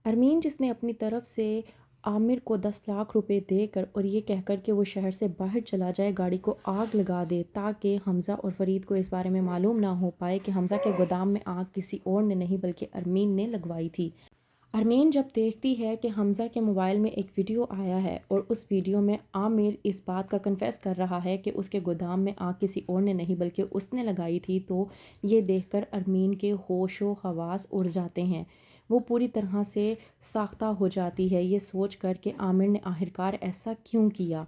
ارمین جس نے اپنی طرف سے عامر کو 10 لاکھ روپے دے کر اور یہ کہہ کر کہ وہ شہر سے باہر چلا جائے، گاڑی کو آگ لگا دے تاکہ حمزہ اور فرید کو اس بارے میں معلوم نہ ہو پائے کہ حمزہ کے گودام میں آگ کسی اور نے نہیں بلکہ ارمین نے لگوائی تھی۔ ارمین جب دیکھتی ہے کہ حمزہ کے موبائل میں ایک ویڈیو آیا ہے اور اس ویڈیو میں عامر اس بات کا کنفیس کر رہا ہے کہ اس کے گودام میں آگ کسی اور نے نہیں بلکہ اس نے لگائی تھی، تو یہ دیکھ کر ارمین کے ہوش و حواس اڑ جاتے ہیں۔ وہ پوری طرح سے ساختہ ہو جاتی ہے، یہ سوچ کر کہ عامر نے آخرکار ایسا کیوں کیا۔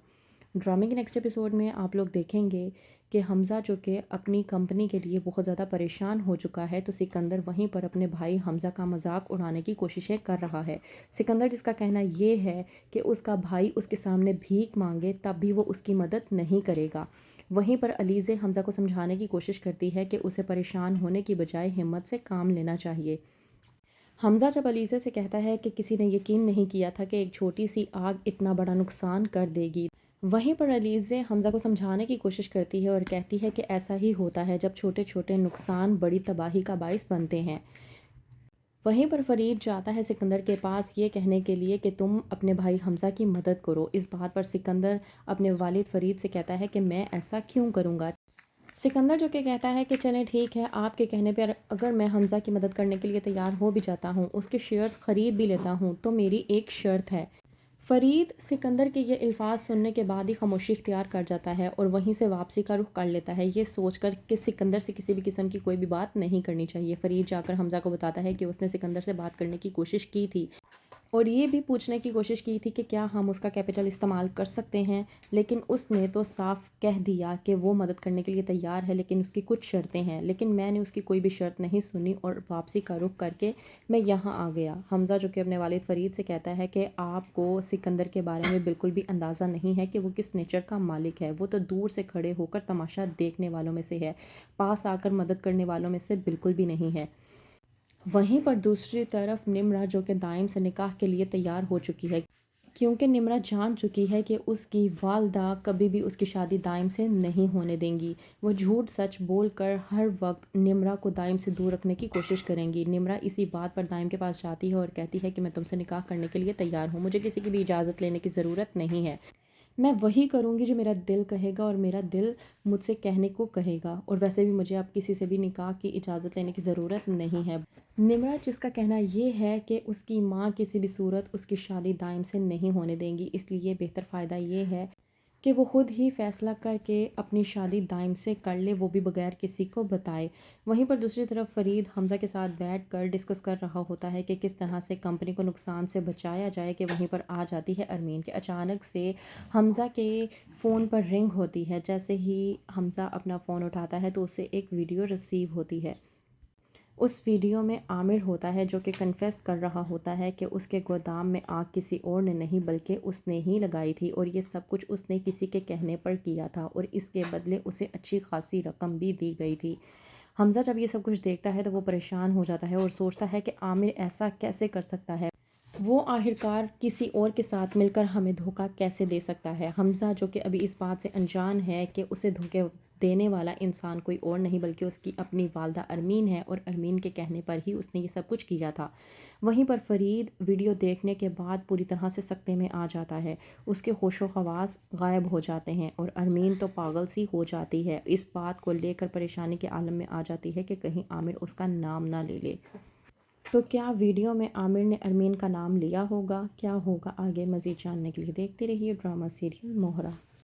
ڈرامے کے نیکسٹ ایپیسوڈ میں آپ لوگ دیکھیں گے کہ حمزہ جو کہ اپنی کمپنی کے لیے بہت زیادہ پریشان ہو چکا ہے، تو سکندر وہیں پر اپنے بھائی حمزہ کا مذاق اڑانے کی کوششیں کر رہا ہے۔ سکندر جس کا کہنا یہ ہے کہ اس کا بھائی اس کے سامنے بھیک مانگے تب بھی وہ اس کی مدد نہیں کرے گا۔ وہیں پر علیزے حمزہ کو سمجھانے کی کوشش کرتی ہے کہ اسے پریشان ہونے کی بجائے ہمت سے کام لینا چاہیے۔ حمزہ جب علیزے سے کہتا ہے کہ کسی نے یقین نہیں کیا تھا کہ ایک چھوٹی سی آگ اتنا بڑا نقصان کر دے گی، وہیں پر علیزے حمزہ کو سمجھانے کی کوشش کرتی ہے اور کہتی ہے کہ ایسا ہی ہوتا ہے جب چھوٹے چھوٹے نقصان بڑی تباہی کا باعث بنتے ہیں۔ وہیں پر فرید جاتا ہے سکندر کے پاس یہ کہنے کے لیے کہ تم اپنے بھائی حمزہ کی مدد کرو۔ اس بات پر سکندر اپنے والد فرید سے کہتا ہے کہ میں ایسا کیوں کروں گا۔ سکندر جو کہ کہتا ہے کہ چلیں ٹھیک ہے، آپ کے کہنے پر اگر میں حمزہ کی مدد کرنے کے لیے تیار ہو بھی جاتا ہوں، اس کے شیئرز خرید بھی لیتا ہوں، تو میری ایک شرط ہے۔ فرید سکندر کے یہ الفاظ سننے کے بعد ہی خاموشی اختیار کر جاتا ہے اور وہیں سے واپسی کا رخ کر لیتا ہے، یہ سوچ کر کہ سکندر سے کسی بھی قسم کی کوئی بھی بات نہیں کرنی چاہیے۔ فرید جا کر حمزہ کو بتاتا ہے کہ اس نے سکندر سے بات کرنے کی کوشش کی تھی اور یہ بھی پوچھنے کی کوشش کی تھی کہ کیا ہم اس کا کیپٹل استعمال کر سکتے ہیں، لیکن اس نے تو صاف کہہ دیا کہ وہ مدد کرنے کے لیے تیار ہے لیکن اس کی کچھ شرطیں ہیں، لیکن میں نے اس کی کوئی بھی شرط نہیں سنی اور واپسی کا رخ کر کے میں یہاں آ گیا۔ حمزہ جو کہ اپنے والد فرید سے کہتا ہے کہ آپ کو سکندر کے بارے میں بالکل بھی اندازہ نہیں ہے کہ وہ کس نیچر کا مالک ہے، وہ تو دور سے کھڑے ہو کر تماشا دیکھنے والوں میں سے ہے، پاس آ کر مدد کرنے والوں میں سے بالکل بھی نہیں ہے۔ وہیں پر دوسری طرف نمرہ جو کہ دائم سے نکاح کے لیے تیار ہو چکی ہے، کیونکہ نمرہ جان چکی ہے کہ اس کی والدہ کبھی بھی اس کی شادی دائم سے نہیں ہونے دیں گی۔ وہ جھوٹ سچ بول کر ہر وقت نمرہ کو دائم سے دور رکھنے کی کوشش کریں گی۔ نمرہ اسی بات پر دائم کے پاس جاتی ہے اور کہتی ہے کہ میں تم سے نکاح کرنے کے لیے تیار ہوں، مجھے کسی کی بھی اجازت لینے کی ضرورت نہیں ہے، میں وہی کروں گی جو میرا دل کہے گا اور میرا دل مجھ سے کہنے کو کہے گا، اور ویسے بھی مجھے اب کسی سے بھی نکاح کی اجازت لینے کی ضرورت نہیں ہے۔ نمرہ جس کا کہنا یہ ہے کہ اس کی ماں کسی بھی صورت اس کی شادی دائم سے نہیں ہونے دیں گی، اس لیے بہتر فائدہ یہ ہے کہ وہ خود ہی فیصلہ کر کے اپنی شادی دائم سے کر لے، وہ بھی بغیر کسی کو بتائے۔ وہیں پر دوسری طرف فرید حمزہ کے ساتھ بیٹھ کر ڈسکس کر رہا ہوتا ہے کہ کس طرح سے کمپنی کو نقصان سے بچایا جائے کہ وہیں پر آ جاتی ہے ارمین کہ اچانک سے حمزہ کے فون پر رنگ ہوتی ہے۔ جیسے ہی حمزہ اپنا فون اٹھاتا ہے تو اسے ایک ویڈیو ریسیو ہوتی ہے۔ اس ویڈیو میں عامر ہوتا ہے جو کہ کنفیس کر رہا ہوتا ہے کہ اس کے گودام میں آگ کسی اور نے نہیں بلکہ اس نے ہی لگائی تھی، اور یہ سب کچھ اس نے کسی کے کہنے پر کیا تھا اور اس کے بدلے اسے اچھی خاصی رقم بھی دی گئی تھی۔ حمزہ جب یہ سب کچھ دیکھتا ہے تو وہ پریشان ہو جاتا ہے اور سوچتا ہے کہ عامر ایسا کیسے کر سکتا ہے، وہ آخرکار کسی اور کے ساتھ مل کر ہمیں دھوکہ کیسے دے سکتا ہے۔ حمزہ جو کہ ابھی اس بات سے انجان ہے کہ اسے دھوکے دینے والا انسان کوئی اور نہیں بلکہ اس کی اپنی والدہ ارمین ہے، اور ارمین کے کہنے پر ہی اس نے یہ سب کچھ کیا تھا۔ وہیں پر فرید ویڈیو دیکھنے کے بعد پوری طرح سے سکتے میں آ جاتا ہے، اس کے ہوش و حواس غائب ہو جاتے ہیں اور ارمین تو پاگل سی ہو جاتی ہے، اس بات کو لے کر پریشانی کے عالم میں آ جاتی ہے کہ کہیں عامر اس کا نام نہ لے لے۔ تو کیا ویڈیو میں عامر نے ارمین کا نام لیا ہوگا؟ کیا ہوگا آگے؟ مزید جاننے کے لیے دیکھتے رہیے ڈرامہ سیریل موہرا۔